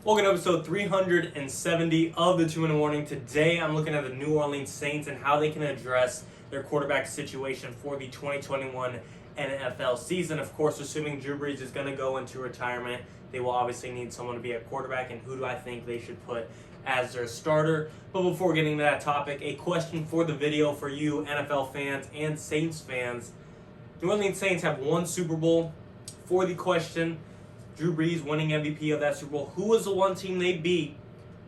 Welcome to episode 370 of the 2 Minute Warning. Today I'm looking at the New Orleans Saints and how they can address their quarterback situation for the 2021 NFL season. Of course, assuming Drew Brees is going to go into retirement, they will obviously need someone to be at quarterback, and who do I think they should put as their starter? But before getting to that topic, a question for the video for you NFL fans and Saints fans. New Orleans Saints have one Super Bowl. For the question, Drew Brees winning MVP of that Super Bowl, who was the one team they beat?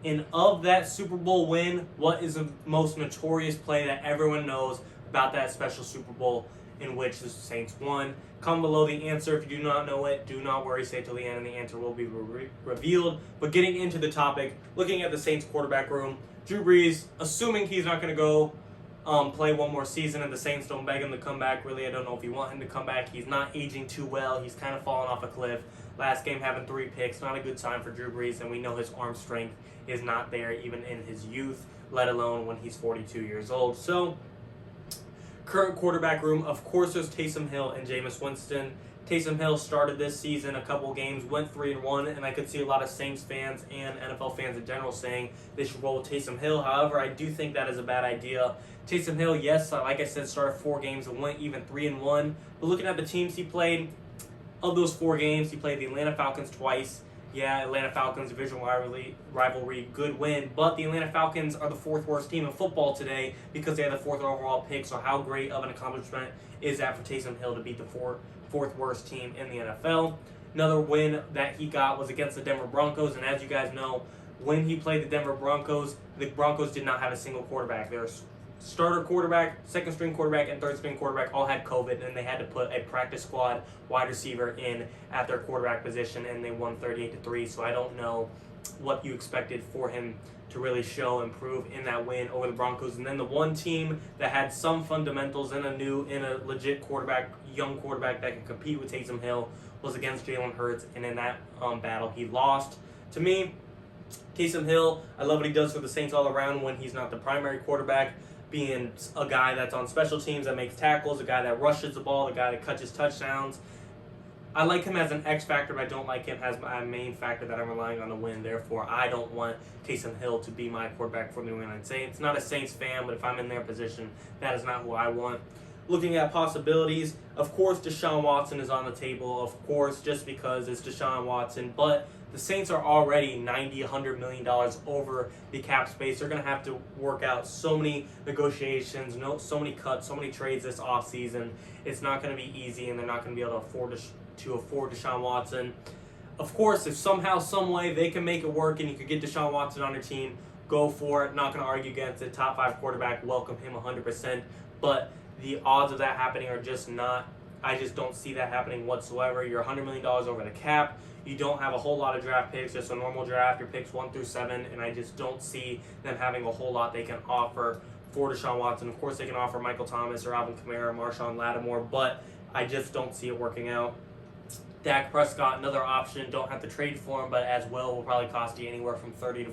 And of that Super Bowl win, what is the most notorious play that everyone knows about that special Super Bowl in which the Saints won? Comment below the answer. If you do not know it, do not worry, stay till the end and the answer will be revealed. But getting into the topic, looking at the Saints quarterback room, Drew Brees, assuming he's not going to go play one more season and the Saints don't beg him to come back. Really, I don't know if you want him to come back. He's not aging too well. He's kind of fallen off a cliff. Last game having 3 picks, not a good sign for Drew Brees, and we know his arm strength is not there even in his youth, let alone when he's 42 years old. So, current quarterback room, of course, there's Taysom Hill and Jameis Winston. Taysom Hill started this season a couple games, went 3-1, and I could see a lot of Saints fans and NFL fans in general saying they should roll with Taysom Hill. However, I do think that is a bad idea. Taysom Hill, yes, like I said, started 4 games and went even 3-1. But looking at the teams he played, of those 4 games, he played the Atlanta Falcons twice. Yeah, Atlanta Falcons, division rivalry, good win. But the Atlanta Falcons are the 4th worst team in football today because they had the 4th overall pick. So how great of an accomplishment is that for Taysom Hill to beat the 4th worst team in the NFL? Another win that he got was against the Denver Broncos. And as you guys know, when he played the Denver Broncos, the Broncos did not have a single quarterback. Their starter quarterback, second string quarterback, and third string quarterback all had COVID, and they had to put a practice squad wide receiver in at their quarterback position, and they won 38-3. So I don't know what you expected for him to really show and prove in that win over the Broncos. And then the one team that had some fundamentals and a legit quarterback, young quarterback that can compete with Taysom Hill was against Jalen Hurts, and in that battle he lost. To me, Taysom Hill, I love what he does for the Saints all around when he's not the primary quarterback, being a guy that's on special teams, that makes tackles, a guy that rushes the ball, a guy that catches touchdowns. I like him as an X factor, but I don't like him as my main factor that I'm relying on to win. Therefore, I don't want Taysom Hill to be my quarterback for the New Orleans Saints. Not a Saints fan, but if I'm in their position, that is not who I want. Looking at possibilities, of course, Deshaun Watson is on the table, of course, just because it's Deshaun Watson, but the Saints are already $100 million over the cap space. They're going to have to work out so many negotiations, so many cuts, so many trades this offseason. It's not going to be easy, and they're not going to be able to afford Deshaun Watson. Of course, if somehow, some way they can make it work and you could get Deshaun Watson on your team, go for it. Not going to argue against it. Top 5 quarterback, welcome him 100%. But the odds of that happening are just not. I just don't see that happening whatsoever. You're $100 million over the cap. You don't have a whole lot of draft picks, just a normal draft. Your picks 1 through 7, and I just don't see them having a whole lot they can offer for Deshaun Watson. Of course, they can offer Michael Thomas or Alvin Kamara, Marshawn Lattimore, but I just don't see it working out. Dak Prescott, another option. Don't have to trade for him, but as well will probably cost you anywhere from $30 to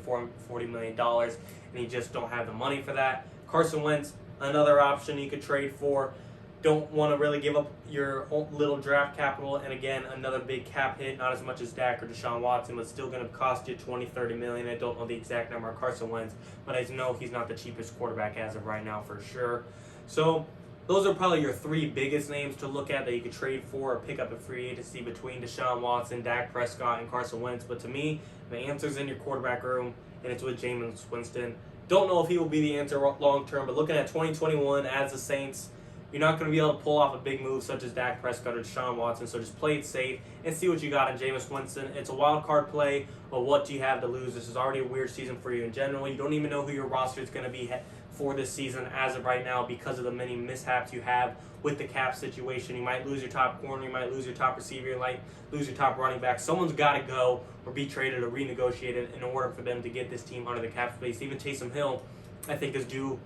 $40 million, and you just don't have the money for that. Carson Wentz, another option you could trade for. Don't want to really give up your little draft capital, and again, another big cap hit, not as much as Dak or Deshaun Watson, but still going to cost you $20-30 million. I don't know the exact number of Carson Wentz, but I know he's not the cheapest quarterback as of right now for sure. So those are probably your 3 biggest names to look at that you could trade for or pick up a free agency between Deshaun Watson, Dak Prescott, and Carson Wentz. But to me, the answer's in your quarterback room, and it's with Jameis Winston. Don't know if he will be the answer long term, but looking at 2021 as the Saints, you're not going to be able to pull off a big move such as Dak Prescott or Deshaun Watson, so just play it safe and see what you got in Jameis Winston. It's a wild card play, but what do you have to lose? This is already a weird season for you in general. You don't even know who your roster is going to be for this season as of right now because of the many mishaps you have with the cap situation. You might lose your top corner, you might lose your top receiver, you might lose your top running back. Someone's got to go or be traded or renegotiated in order for them to get this team under the cap space. Even Taysom Hill, I think, is due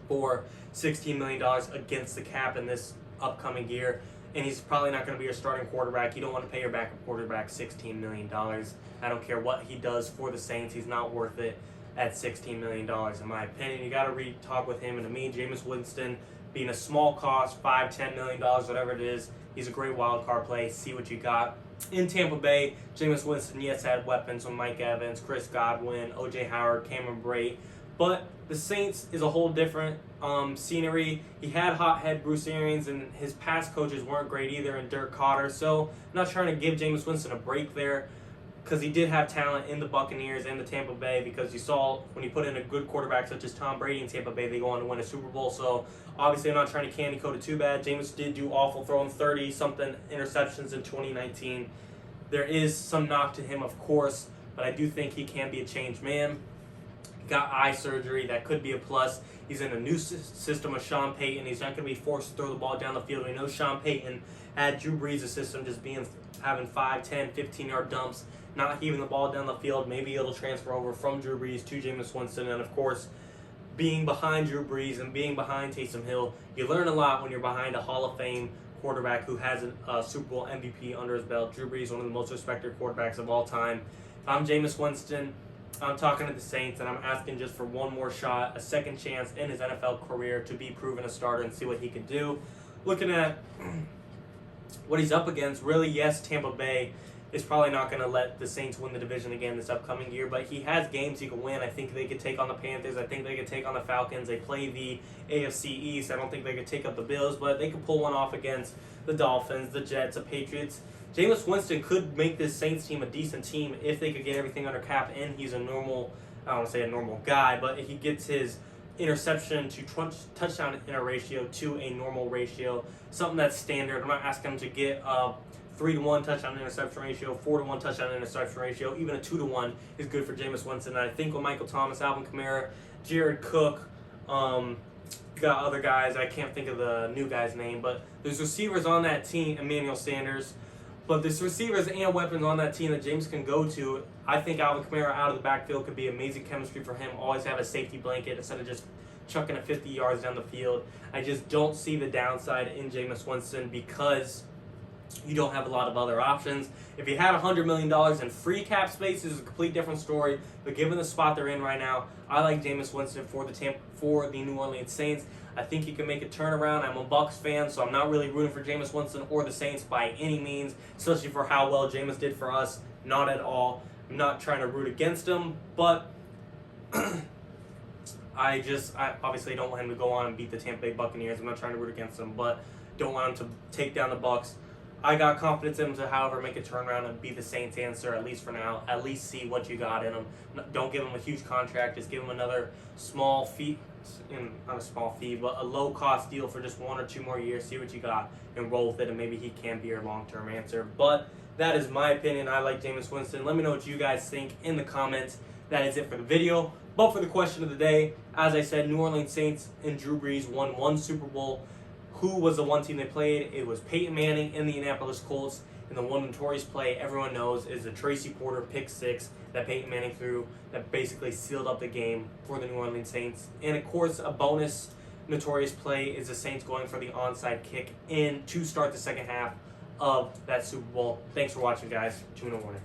for $16 million against the cap in this upcoming year, and he's probably not going to be your starting quarterback. You don't want to pay your backup quarterback $16 million. I don't care what he does for the Saints. He's not worth it at $16 million, in my opinion. You got to talk with him. And to me, Jameis Winston, being a small cost, $5-10 million, whatever it is, he's a great wild card play. See what you got. In Tampa Bay, Jameis Winston, yes, had weapons with Mike Evans, Chris Godwin, O.J. Howard, Cameron Brate. But the Saints is a whole different scenery. He had hothead Bruce Arians, and his past coaches weren't great either, and Dirk Cotter. So I'm not trying to give Jameis Winston a break there, because he did have talent in the Buccaneers and the Tampa Bay, because you saw when he put in a good quarterback such as Tom Brady in Tampa Bay, they go on to win a Super Bowl. So obviously I'm not trying to candy coat it too bad. Jameis did do awful, throwing 30-something interceptions in 2019. There is some knock to him, of course, but I do think he can be a changed man. He got eye surgery. That could be a plus. He's in a new system with Sean Payton. He's not going to be forced to throw the ball down the field. We know Sean Payton had Drew Brees' system, just having 5, 10, 15-yard dumps, not heaving the ball down the field. Maybe it'll transfer over from Drew Brees to Jameis Winston. And, of course, being behind Drew Brees and being behind Taysom Hill, you learn a lot when you're behind a Hall of Fame quarterback who has a Super Bowl MVP under his belt. Drew Brees, one of the most respected quarterbacks of all time. If I'm Jameis Winston, I'm talking to the Saints, and I'm asking just for one more shot, a second chance in his NFL career to be proven a starter and see what he can do. Looking at what he's up against, really, yes, Tampa Bay is probably not going to let the Saints win the division again this upcoming year, but he has games he can win. I think they could take on the Panthers. I think they could take on the Falcons. They play the AFC East. I don't think they could take up the Bills, but they could pull one off against the Dolphins, the Jets, the Patriots. Jameis Winston could make this Saints team a decent team if they could get everything under cap, and he's a normal, I don't want to say a normal guy, but he gets his interception to touchdown in a ratio to a normal ratio, something that's standard. I'm not asking him to get a 3-to-1 touchdown interception ratio, 4-to-1 touchdown interception ratio, even a 2-to-1 is good for Jameis Winston. And I think with Michael Thomas, Alvin Kamara, Jared Cook, got other guys, I can't think of the new guy's name, but there's receivers on that team, Emmanuel Sanders, but there's receivers and weapons on that team that James can go to. I think Alvin Kamara out of the backfield could be amazing chemistry for him, always have a safety blanket instead of just chucking it 50 yards down the field. I just don't see the downside in Jameis Winston because you don't have a lot of other options. If you had $100 million in free cap space, this is a complete different story. But given the spot they're in right now, I like Jameis Winston for the New Orleans Saints. I think he can make a turnaround. I'm a Bucs fan, so I'm not really rooting for Jameis Winston or the Saints by any means, especially for how well Jameis did for us. Not at all. I'm not trying to root against him, but I obviously don't want him to go on and beat the Tampa Bay Buccaneers. I'm not trying to root against him, but don't want him to take down the Bucs. I got confidence in him to, however, make a turnaround and be the Saints' answer, at least for now. At least see what you got in him. Don't give him a huge contract. Just give him another small fee, not a small fee, but a low-cost deal for just 1 or 2 more years. See what you got and roll with it, and maybe he can be your long-term answer. But that is my opinion. I like Jameis Winston. Let me know what you guys think in the comments. That is it for the video. But for the question of the day, as I said, New Orleans Saints and Drew Brees won 1 Super Bowl. Who was the one team they played? It was Peyton Manning and the Indianapolis Colts. And the one notorious play everyone knows is the Tracy Porter pick 6 that Peyton Manning threw that basically sealed up the game for the New Orleans Saints. And of course, a bonus notorious play is the Saints going for the onside kick to start the second half of that Super Bowl. Thanks for watching, guys. 2-1 warning.